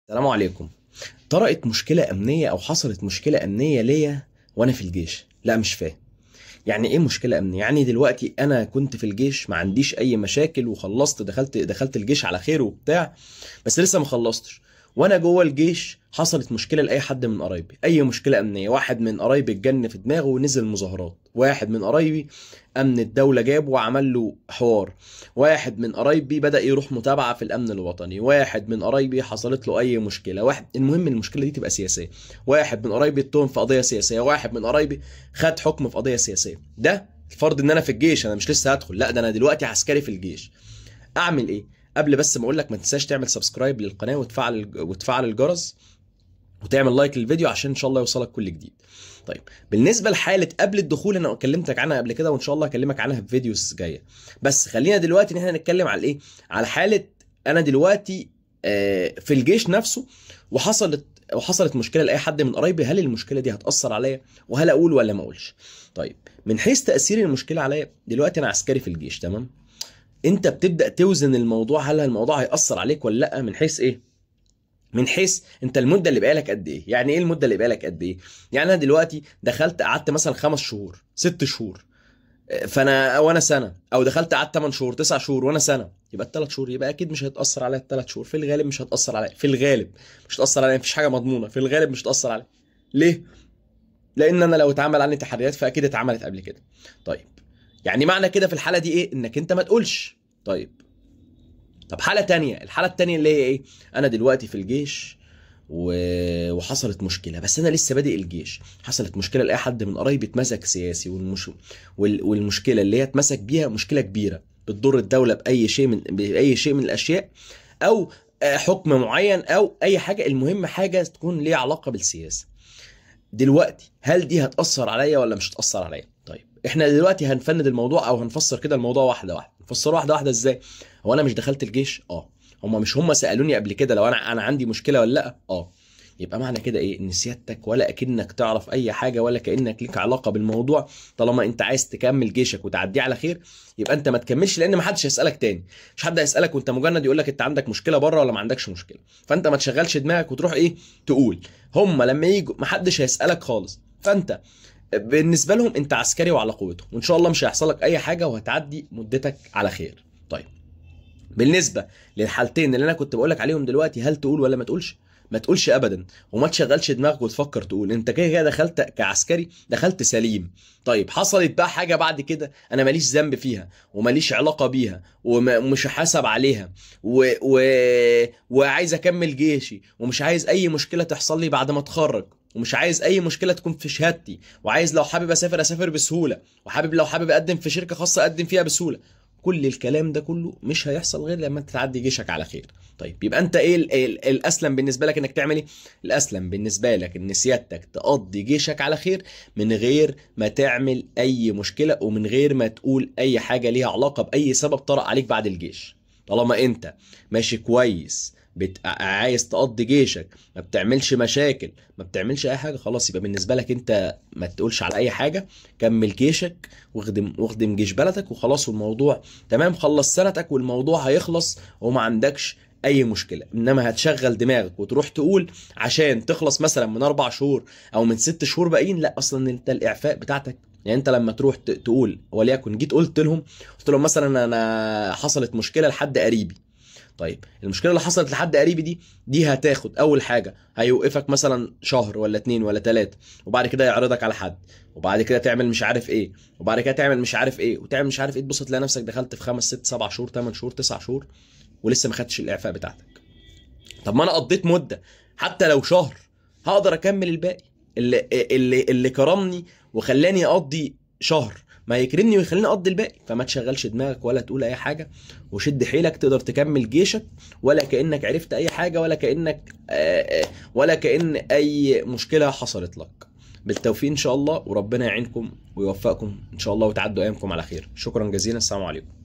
السلام عليكم. طرأت مشكلة أمنية أو حصلت مشكلة أمنية ليا وأنا في الجيش. لا مش فاهم يعني إيه مشكلة أمنية؟ يعني دلوقتي أنا كنت في الجيش ما عنديش أي مشاكل وخلصت، دخلت الجيش على خير وبتاع، بس لسه ما خلصتش. وأنا جوه الجيش حصلت مشكلة لأي حد من قرايبي، أي مشكلة أمنية. واحد من قرايبي اتجن في دماغه ونزل مظاهرات، واحد من قرايبي أمن الدولة جابه وعمل له حوار، واحد من قرايبي بدأ يروح متابعة في الأمن الوطني، واحد من قرايبي حصلت له أي مشكلة، المهم المشكلة دي تبقى سياسية، واحد من قرايبي اتهم في قضية سياسية، واحد من قرايبي خد حكم في قضية سياسية. ده الفرض ان انا في الجيش، انا مش لسه هدخل، لا ده انا دلوقتي عسكري في الجيش. اعمل ايه؟ قبل بس ما اقول لك، ما تنساش تعمل سبسكرايب للقناه وتفعل الجرس وتعمل لايك للفيديو عشان ان شاء الله يوصلك كل جديد. طيب بالنسبه لحاله قبل الدخول، انا كلمتك عنها قبل كده وان شاء الله اكلمك عنها في فيديوز جايه، بس خلينا دلوقتي ان احنا نتكلم على ايه، على حاله انا دلوقتي في الجيش نفسه، وحصلت مشكله لاي حد من قرايبي. هل المشكله دي هتاثر عليا؟ وهل اقول ولا ما اقولش؟ طيب من حيث تاثير المشكله عليا، دلوقتي انا عسكري في الجيش، تمام؟ انت بتبدا توزن الموضوع، هل الموضوع هياثر عليك ولا لا؟ من حيث ايه؟ من حيث انت المده اللي بقالك قد ايه. يعني ايه المده اللي بقالك قد ايه؟ يعني انا دلوقتي دخلت قعدت مثلا 5 شهور 6 شهور، وانا سنه، او دخلت قعدت 8 شهور 9 شهور وانا سنه، يبقى ال3 شهور يبقى اكيد مش هيتاثر عليا. ال3 شهور في الغالب مش هتاثر عليا، في الغالب مش هتاثر عليا، مفيش حاجه مضمونه، في الغالب مش هتاثر عليا. ليه؟ لان انا لو اتعمل عني تحريات فاكيد اتعملت قبل كده. طيب يعني معنى كده في الحاله دي ايه؟ انك انت ما تقولش. طب حاله تانية، الحاله التانية اللي هي ايه؟ انا دلوقتي في الجيش وحصلت مشكله، بس انا لسه بادئ الجيش، حصلت مشكله لاي حد من قرايبي اتمسك سياسي، والمشكله اللي هي اتمسك بيها مشكله كبيره بتضر الدوله باي شيء من الاشياء، او حكم معين او اي حاجه، المهم حاجه تكون ليها علاقه بالسياسه. دلوقتي هل دي هتاثر عليا ولا مش هتاثر عليا؟ طيب احنا دلوقتي هنفند الموضوع او هنفسر كده الموضوع واحده واحده. نفسره واحده واحده ازاي؟ هو انا مش دخلت الجيش؟ هم سالوني قبل كده لو انا عندي مشكله ولا لا؟ يبقى معنى كده ايه؟ ان سيادتك ولا اكنك تعرف اي حاجه ولا كانك ليك علاقه بالموضوع. طالما انت عايز تكمل جيشك وتعديه على خير، يبقى انت ما تكملش، لان ما حدش هيسالك تاني، مش حد هيسالك وانت مجند يقول لك انت عندك مشكله بره ولا ما عندكش مشكله، فانت ما تشغلش دماغك وتروح ايه تقول. هم لما يجوا ما حدش هيسالك خالص، فانت بالنسبه لهم انت عسكري وعلى قوتهم، وان شاء الله مش هيحصل لك اي حاجه وهتعدي مدتك على خير. طيب بالنسبه للحالتين اللي انا كنت بقول لك عليهم دلوقتي، هل تقول ولا ما تقولش؟ ما تقولش ابدا، وما تشغلش دماغك وتفكر تقول. انت كده كده دخلت كعسكري، دخلت سليم. طيب حصلت بقى حاجه بعد كده انا ماليش ذنب فيها وماليش علاقه بيها ومش هحاسب عليها وعايز اكمل جيشي، ومش عايز اي مشكله تحصل لي بعد ما اتخرج، ومش عايز اي مشكله تكون في شهادتي، وعايز لو حابب اسافر بسهوله، لو حابب اقدم في شركه خاصه اقدم فيها بسهوله. كل الكلام ده كله مش هيحصل غير لما انت تعدي جيشك على خير. طيب يبقى انت ايه الاسلم بالنسبه لك انك تعمل ايه؟ الاسلم بالنسبه لك ان سيادتك تقضي جيشك على خير من غير ما تعمل اي مشكله، ومن غير ما تقول اي حاجه ليها علاقه باي سبب طرأ عليك بعد الجيش. طالما انت ماشي كويس، عايز تقضي جيشك، ما بتعملش مشاكل، ما بتعملش اي حاجه، خلاص يبقى بالنسبه لك انت ما تقولش على اي حاجه، كمل جيشك واخدم جيش بلدك وخلاص، والموضوع تمام، خلص سنتك والموضوع هيخلص وما عندكش اي مشكله. انما هتشغل دماغك وتروح تقول عشان تخلص مثلا من 4 شهور او من 6 شهور باقيين، لا اصلا انت الاعفاء بتاعتك، يعني انت لما تروح تقول، وليكن جيت قلت لهم مثلا انا حصلت مشكله لحد قريبي. طيب المشكله اللي حصلت لحد قريبي دي هتاخد اول حاجه، هيوقفك مثلا شهر ولا 2 ولا 3، وبعد كده يعرضك على حد، وبعد كده تعمل مش عارف ايه، وبعد كده تعمل مش عارف ايه وتعمل مش عارف ايه، تبص تلاقي نفسك دخلت في 5 6 7 شهور 8 شهور 9 شهور ولسه ما خدتش الاعفاء بتاعتك. طب ما انا قضيت مده، حتى لو شهر هقدر اكمل الباقي. اللي كرمني وخلاني اقضي شهر ما يكرمني ويخليني اقضي الباقي. فما تشغلش دماغك ولا تقول اي حاجه، وشد حيلك تقدر تكمل جيشك ولا كانك عرفت اي حاجه، ولا كان اي مشكله حصلت لك. بالتوفيق ان شاء الله، وربنا يعينكم ويوفقكم ان شاء الله وتعدوا ايامكم على خير. شكرا جزيلا، السلام عليكم.